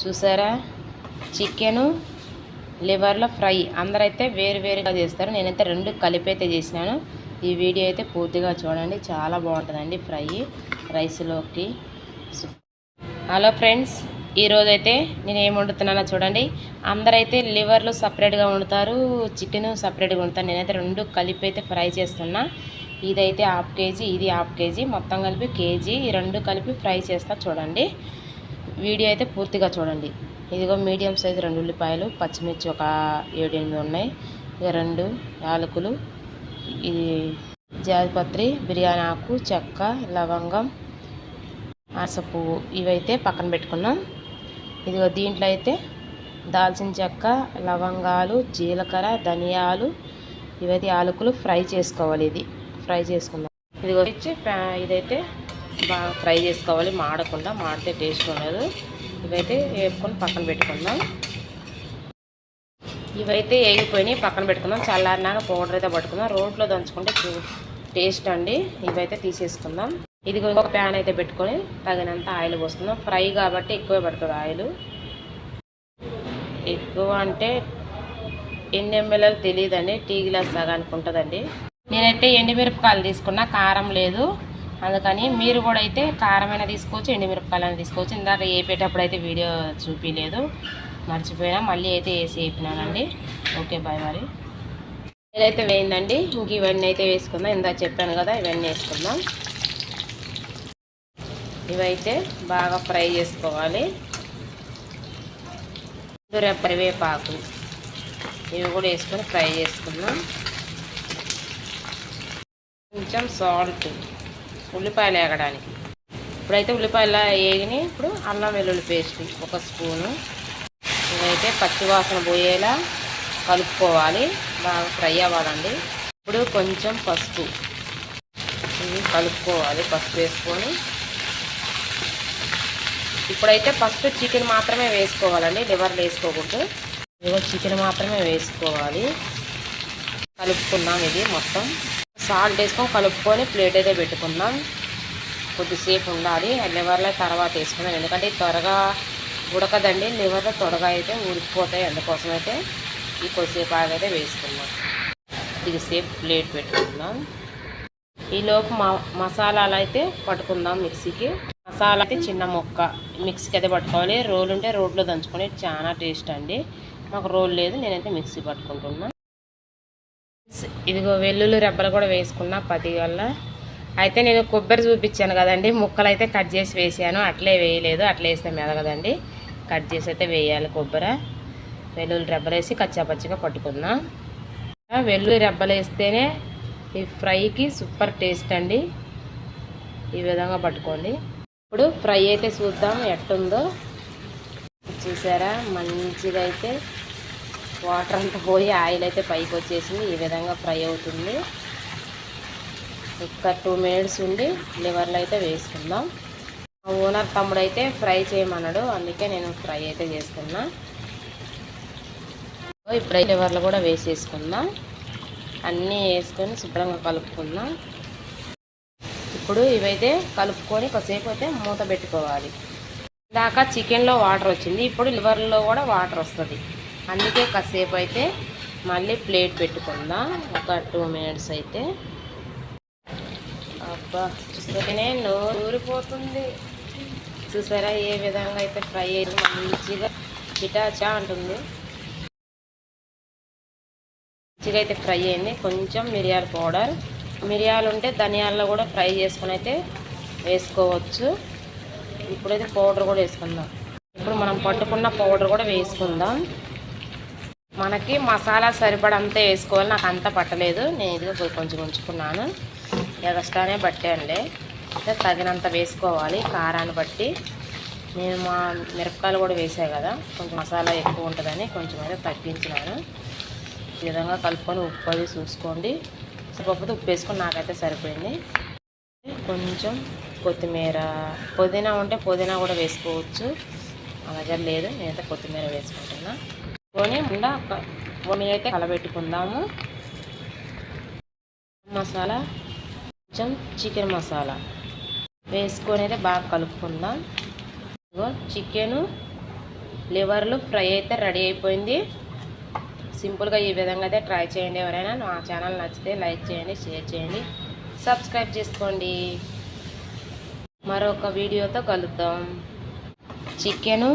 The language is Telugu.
చూసారా, చికెను లివర్లో ఫ్రై. అందరైతే వేరువేరుగా చేస్తారు, నేనైతే రెండు కలిపి అయితే చేసినాను. ఈ వీడియో అయితే పూర్తిగా చూడండి, చాలా బాగుంటుందండి ఫ్రై రైస్లోకి. హలో ఫ్రెండ్స్, ఈరోజైతే నేను ఏం వండుతున్నానో చూడండి. అందరైతే లివర్లు సపరేట్గా వండుతారు, చికెన్ సపరేట్గా వండుతారు. నేనైతే రెండు కలిపి అయితే ఫ్రై చేస్తున్నా. ఇదైతే హాఫ్ కేజీ, ఇది హాఫ్ కేజీ, మొత్తం కలిపి కేజీ. ఈ రెండు కలిపి ఫ్రై చేస్తా చూడండి. వీడియో అయితే పూర్తిగా చూడండి. ఇదిగో మీడియం సైజు 2 ఉల్లిపాయలు, పచ్చిమిర్చి ఒక 7-8 ఉన్నాయి, ఇక 2 యాలకులు, ఇది జాజిపత్రి, బిర్యానీ ఆకు, చెక్క, లవంగం, పువ్వు, ఇవైతే పక్కన పెట్టుకున్నాం. ఇదిగో దీంట్లో అయితే దాల్చిన చెక్క, లవంగాలు, జీలకర్ర, ధనియాలు, ఇవైతే యాలకులు ఫ్రై చేసుకోవాలి. ఇది ఫ్రై చేసుకుందాం. ఇదిగో ఇదైతే బాగా ఫ్రై చేసుకోవాలి, మాడకుండా, మాడితే టేస్ట్ ఉండదు. ఇవైతే వేపుకొని పక్కన పెట్టుకుందాం. ఇవైతే వేగిపోయినాయి, పక్కన పెట్టుకుందాం. చల్లారినాక పౌడర్ అయితే పట్టుకుందాం. రోట్లో దంచుకుంటే టేస్ట్ అండి. ఇవైతే తీసేసుకుందాం. ఇది ఒక ప్యాన్ అయితే పెట్టుకొని తగినంత ఆయిల్ పోసుకుందాం. ఫ్రై కాబట్టి ఎక్కువ పడుతుంది ఆయిల్. ఎక్కువ అంటే ఎన్ని ఎంఎల్ తెలియదండి, టీ గ్లాస్ సగానికి ఉంటుందండి. నేనైతే ఎండుమిరపకాయలు తీసుకున్నా, కారం లేదు, అందుకని మీరు కూడా అయితే కారమైనా తీసుకోవచ్చు, ఎండుమిరపకాయలైనా తీసుకోవచ్చు. ఇందాక వేపేటప్పుడు అయితే వీడియో చూపించలేదు, మర్చిపోయినా. మళ్ళీ అయితే వేసి వేపినానండి. Okay bye. మరి ఇదైతే వేయిందండి. ఇంక ఇవన్నీ అయితే వేసుకుందాం. ఇందాక చెప్పాను కదా, ఇవన్నీ వేసుకుందాం. ఇవైతే బాగా ఫ్రై చేసుకోవాలి. కరివేపాకు ఇవి కూడా వేసుకొని ఫ్రై చేసుకుందాం. కొంచెం సాల్ట్, ఉల్లిపాయలు వేగడానికి. ఇప్పుడైతే ఉల్లిపాయలు వేగినాయి. ఇప్పుడు అల్లం వెల్లుల్లి పేస్ట్ 1 స్పూను. ఇదైతే పచ్చివాసన పోయేలా కలుపుకోవాలి, బాగా ఫ్రై అవ్వాలండి. ఇప్పుడు కొంచెం పసుపు, ఇవి కలుపుకోవాలి. పసుపు వేసుకొని ఇప్పుడైతే ఫస్ట్ చికెన్ మాత్రమే వేసుకోవాలండి, లివర్లు వేసుకోకూడదు. ఇదిగో చికెన్ మాత్రమే వేసుకోవాలి. కలుపుకుందాం. ఇది మొత్తం సాల్ట్ వేసుకొని కలుపుకొని ప్లేట్ అయితే పెట్టుకుందాం. కొద్దిసేపు ఉండాలి. లివర్లో తర్వాత వేసుకుందాం, ఎందుకంటే త్వరగా ఉడకదండి. లివర్లో త్వరగా అయితే ఉడికిపోతాయి, అందుకోసం అయితే ఈ కొద్దిసేపు ఆగైతే వేసుకుందాం. కొద్దిసేపు ప్లేట్ పెట్టుకుందాం. ఈలోపు మసాలాలు అయితే పట్టుకుందాం మిక్సీకి. మసాలా అయితే చిన్న ముక్క మిక్సీకి అయితే పట్టుకోవాలి. రోలు ఉంటే రోడ్లో దంచుకొని చాలా టేస్ట్ అండి. నాకు రోల్ లేదు, నేనైతే మిక్సీ పట్టుకుంటున్నా. ఇదిగో వెల్లుల్లి రెబ్బలు కూడా వేసుకున్నా 10 గల్ల. అయితే నేను కొబ్బరి చూపించాను కదండి, ముక్కలు అయితే కట్ చేసి వేసాను, అట్లే వేయలేదు. అట్లా వేస్తే మెదగదండి, కట్ చేసి అయితే వేయాలి. కొబ్బరి వెల్లుల్లి రెబ్బలు వేసి కచ్చాపచ్చిగా పట్టుకుందాం. వెల్లుల్లి రెబ్బలు వేస్తేనే ఈ ఫ్రైకి సూపర్ టేస్ట్ అండి. ఈ విధంగా పట్టుకోండి. ఇప్పుడు ఫ్రై అయితే చూద్దాం ఎట్టుందో. చూసారా, మంచిగా అయితే వాటర్ అంతా పోయి ఆయిల్ అయితే పైకి వచ్చేసింది. ఈ విధంగా ఫ్రై అవుతుంది. ఒక 2 మినిట్స్ ఉండి లివర్లో అయితే వేసుకుందాం. మా ఓనర్ తమ్ముడు అయితే ఫ్రై చేయమన్నాడు, అందుకే నేను ఫ్రై అయితే చేస్తున్నా. ఇప్పుడు లివర్లో కూడా వేసేసుకుందాం. అన్నీ వేసుకొని శుభ్రంగా కలుపుకుందాం. ఇప్పుడు ఇవైతే కలుపుకొని కొద్దిసేపు అయితే మూత పెట్టుకోవాలి. ఇందాక చికెన్లో వాటర్ వచ్చింది, ఇప్పుడు లివర్లో కూడా వాటర్ వస్తుంది. అందుకే కాసేపు అయితే మళ్ళీ ప్లేట్ పెట్టుకుందాం. ఒక 2 మినిట్స్ అయితే. అబ్బా, చూస్తేనే నూరిపోతుంది. చూసారా ఏ విధంగా అయితే ఫ్రై అయ్యి మంచిగా చిటాచా అంటుంది. మంచిగా అయితే ఫ్రై అయింది. కొంచెం మిరియాల పౌడర్, మిరియాలు ఉంటే ధనియాల్లో కూడా ఫ్రై చేసుకుని అయితే వేసుకోవచ్చు. ఇప్పుడైతే పౌడర్ కూడా వేసుకుందాం. ఇప్పుడు మనం పట్టుకున్న పౌడర్ కూడా వేసుకుందాం. మనకి మసాలా సరిపడంతా వేసుకోవాలి, నాకు అంత పట్టలేదు, నేను ఇదిగా కొంచెం ఉంచుకున్నాను. ఎగస్ట్రానే పట్టానులే, తగినంత వేసుకోవాలి కారాన్ని బట్టి. నేను మా మిరపకాయలు కూడా వేసాను కదా, కొంచెం మసాలా ఎక్కువ ఉంటుందని కొంచెం అయితే తగ్గించినాను. ఈ విధంగా కలుపుకొని ఉప్పు అది చూసుకోండి. కాకపోతే ఉప్పు వేసుకొని నాకైతే సరిపోయింది. కొంచెం కొత్తిమీర, పుదీనా ఉంటే పుదీనా కూడా వేసుకోవచ్చు, మా దగ్గర లేదు, నేనైతే కొత్తిమీర వేసుకుంటున్నా. కొని అయితే కలబెట్టుకుందాము. మసాలా, కొంచెం చికెన్ మసాలా వేసుకొని అయితే బాగా కలుపుకుందాం. చికెను లివర్లు ఫ్రై అయితే రెడీ అయిపోయింది. సింపుల్గా ఈ విధంగా అయితే ట్రై చేయండి. ఎవరైనా నా ఛానల్ నచ్చితే లైక్ చేయండి, షేర్ చేయండి, సబ్స్క్రైబ్ చేసుకోండి. మరొక వీడియోతో కలుద్దాం. చికెను